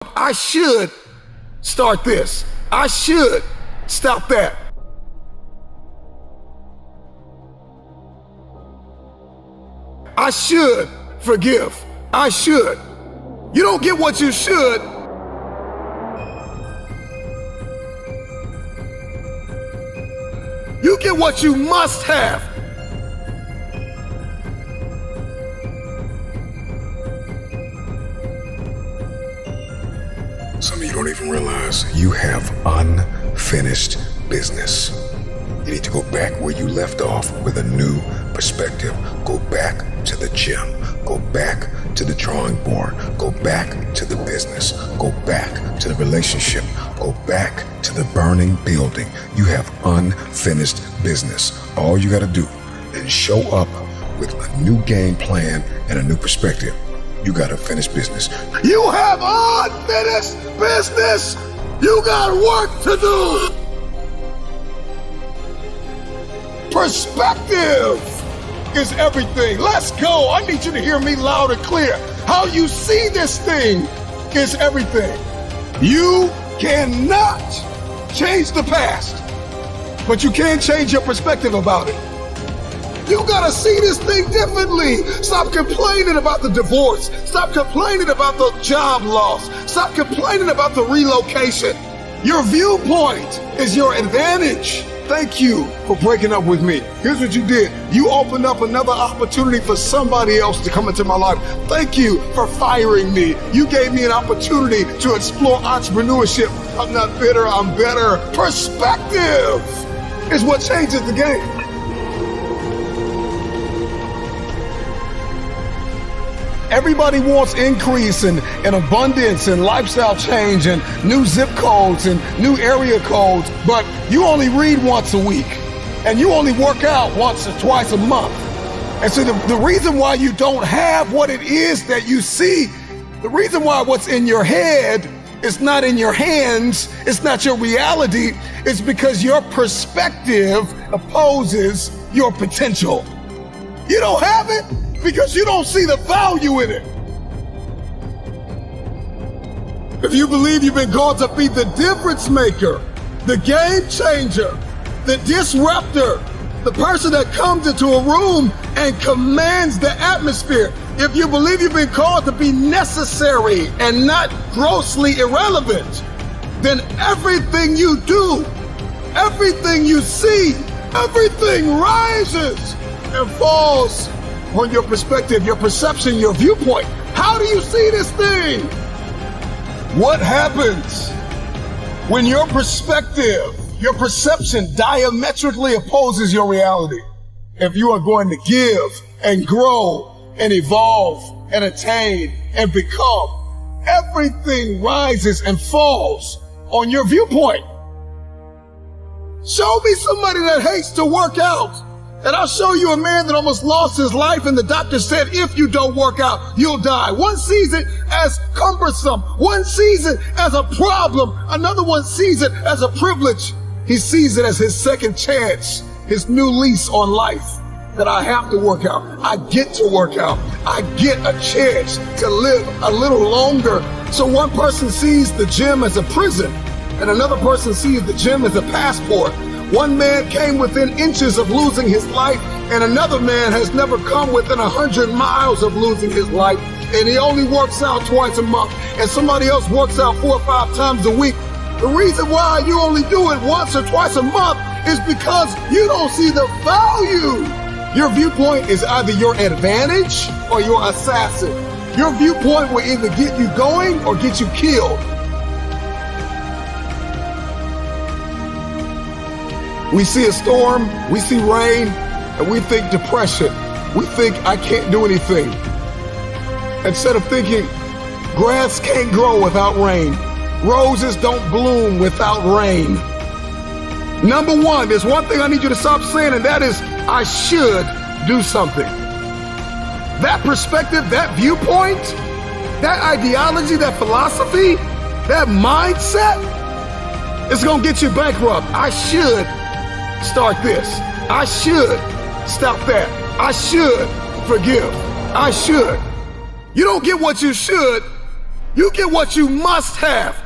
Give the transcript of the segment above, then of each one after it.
I should start this. I should stop that. I should forgive. I should. You don't get what you should. You get what you must have. Some of you don't even realize you have unfinished business. You need to go back where you left off with a new perspective. Go back to the gym. Go back to the drawing board. Go back to the business. Go back to the relationship. Go back to the burning building. You have unfinished business. All you got to do is show up with a new game plan and a new perspective. You got to finish business. You have unfinished business. You got work to do. Perspective is everything. Let's go. I need you to hear me loud and clear. How you see this thing is everything. You cannot change the past, but you can change your perspective about it. You gotta see this thing differently. Stop complaining about the divorce. Stop complaining about the job loss. Stop complaining about the relocation. Your viewpoint is your advantage. Thank you for breaking up with me. Here's what you did. You opened up another opportunity for somebody else to come into my life. Thank you for firing me. You gave me an opportunity to explore entrepreneurship. I'm not bitter, I'm better. Perspective is what changes the game. Everybody wants increase and abundance and lifestyle change and new zip codes and new area codes, but you only read once a week and you only work out once or twice a month. And so the reason why you don't have what it is that you see, the reason why what's in your head is not in your hands, it's not your reality, it's because your perspective opposes your potential. You don't have it because you don't see the value in it. If you believe you've been called to be the difference maker, the game changer, the disruptor, the person that comes into a room and commands the atmosphere, if you believe you've been called to be necessary and not grossly irrelevant, then everything you do, everything you see, everything rises and falls on your perspective, your perception, your viewpoint. How do you see this thing? What happens when your perspective, your perception diametrically opposes your reality? If you are going to give and grow and evolve and attain and become, everything rises and falls on your viewpoint. Show me somebody that hates to work out, and I'll show you a man that almost lost his life, and the doctor said, if you don't work out, you'll die. One sees it as cumbersome. One sees it as a problem. Another one sees it as a privilege. He sees it as his second chance, his new lease on life, that I have to work out. I get to work out. I get a chance to live a little longer. So one person sees the gym as a prison, and another person sees the gym as a passport. One man came within inches of losing his life, and another man has never come within 100 miles of losing his life, and he only works out twice a month, and somebody else works out 4 or 5 times a week. The reason why you only do it once or twice a month is because you don't see the value. Your viewpoint is either your advantage or your assassin. Your viewpoint will either get you going or get you killed. We see a storm, we see rain, and we think depression. We think I can't do anything. Instead of thinking grass can't grow without rain, roses don't bloom without rain. Number one, there's one thing I need you to stop saying, and that is, I should do something. That perspective, that viewpoint, that ideology, that philosophy, that mindset is gonna get you bankrupt. I should start this. I should stop that. I should forgive. I should. You don't get what you should. You get what you must have.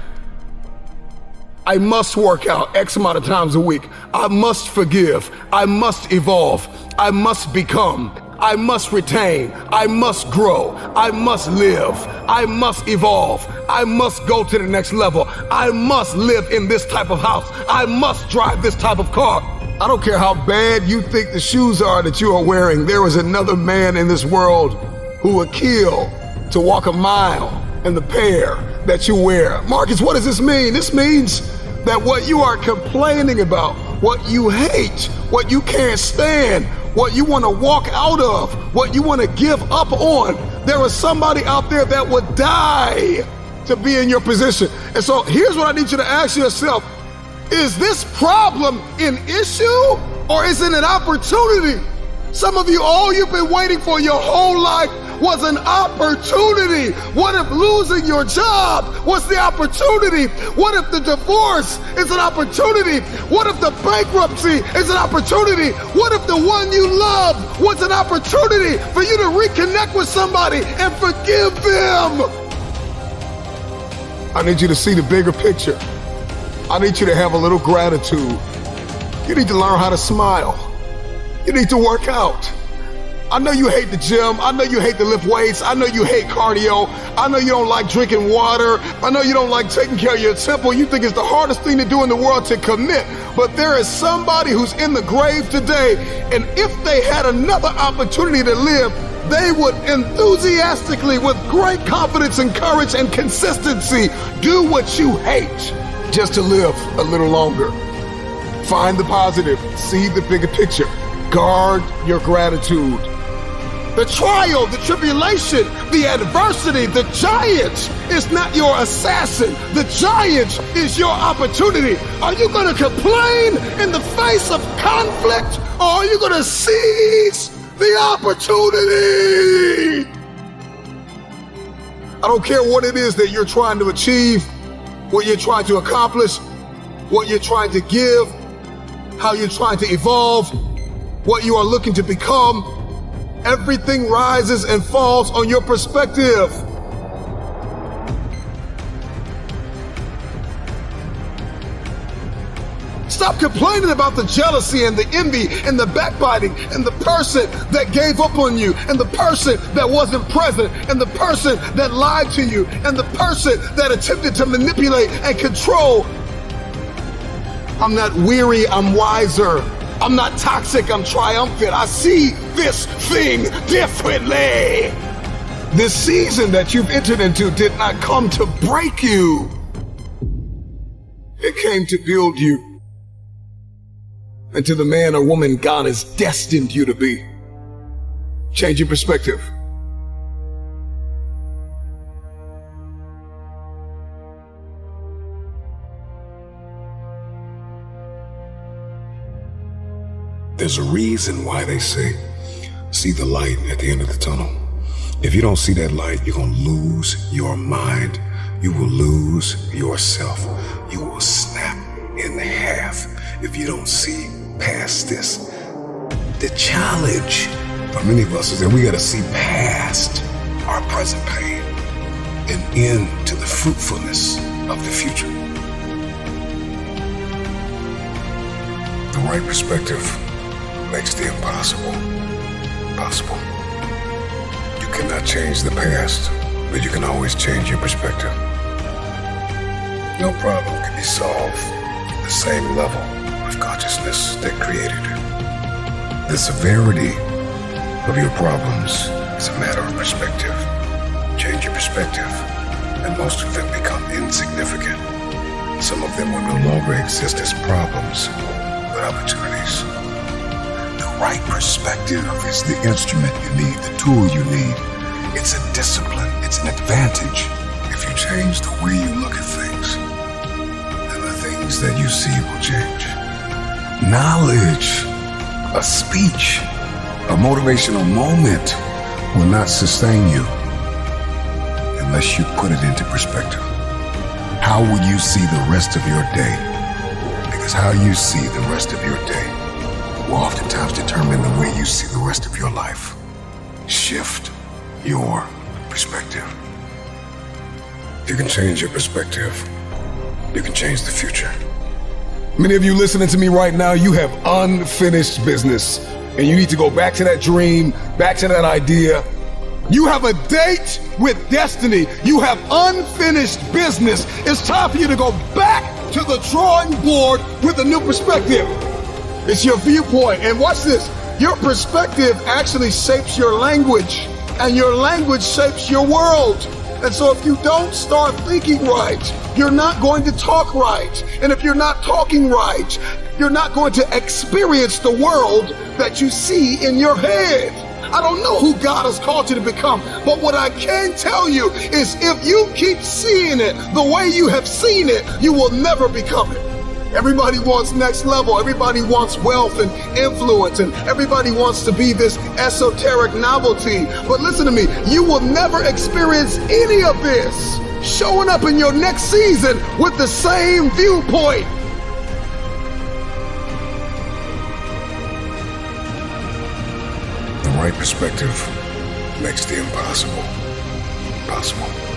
I must work out X amount of times a week. I must forgive. I must evolve. I must become. I must retain. I must grow. I must live. I must evolve. I must go to the next level. I must live in this type of house. I must drive this type of car. I don't care how bad you think the shoes are that you are wearing. There is another man in this world who would kill to walk a mile in the pair that you wear. Marcus, what does this mean? This means that what you are complaining about, what you hate, what you can't stand, what you want to walk out of, what you want to give up on, there is somebody out there that would die to be in your position. And so here's what I need you to ask yourself. Is this problem an issue or is it an opportunity? Some of you, all you've been waiting for your whole life was an opportunity. What if losing your job was the opportunity? What if the divorce is an opportunity? What if the bankruptcy is an opportunity? What if the one you love was an opportunity for you to reconnect with somebody and forgive them? I need you to see the bigger picture. I need you to have a little gratitude. You need to learn how to smile. You need to work out. I know you hate the gym. I know you hate to lift weights. I know you hate cardio. I know you don't like drinking water. I know you don't like taking care of your temple. You think it's the hardest thing to do in the world to commit. But there is somebody who's in the grave today, and if they had another opportunity to live, they would enthusiastically, with great confidence and courage and consistency, do what you hate just to live a little longer. Find the positive. See the bigger picture. Guard your gratitude. The trial, the tribulation, the adversity, the giant is not your assassin. The giant is your opportunity. Are you going to complain in the face of conflict, or are you going to seize the opportunity? I don't care what it is that you're trying to achieve, what you're trying to accomplish, what you're trying to give, how you're trying to evolve, what you are looking to become. Everything rises and falls on your perspective. Stop complaining about the jealousy and the envy and the backbiting and the person that gave up on you and the person that wasn't present and the person that lied to you and the person that attempted to manipulate and control. I'm not weary, I'm wiser. I'm not toxic, I'm triumphant. I see this thing differently. This season that you've entered into did not come to break you. It came to build you into the man or woman God has destined you to be. Change your perspective. There's a reason why they say, see the light at the end of the tunnel. If you don't see that light, you're going to lose your mind. You will lose yourself. You will snap in half if you don't see past this. The challenge for many of us is that we got to see past our present pain and into the fruitfulness of the future. The right perspective makes the impossible possible. You cannot change the past, but you can always change your perspective. No problem can be solved at the same level of consciousness that created it. The severity of your problems is a matter of perspective. Change your perspective, and most of them become insignificant. Some of them will no longer exist as problems, but opportunities. The right perspective is the instrument you need, the tool you need. It's a discipline, it's an advantage. If you change the way you look at things, then the things that you see will change. Knowledge, a speech, a motivational moment will not sustain you unless you put it into perspective. How will you see the rest of your day? Because how you see the rest of your day will oftentimes determine the way you see the rest of your life. Shift your perspective. If you can change your perspective, you can change the future. Many of you listening to me right now, you have unfinished business, and you need to go back to that dream, back to that idea. You have a date with destiny. You have unfinished business. It's time for you to go back to the drawing board with a new perspective. It's your viewpoint. And watch this. Your perspective actually shapes your language, and your language shapes your world. And so if you don't start thinking right, you're not going to talk right. And if you're not talking right, you're not going to experience the world that you see in your head. I don't know who God has called you to become, but what I can tell you is if you keep seeing it the way you have seen it, you will never become it. Everybody wants next level. Everybody wants wealth and influence, and everybody wants to be this esoteric novelty. But listen to me, you will never experience any of this showing up in your next season with the same viewpoint. The right perspective makes the impossible possible.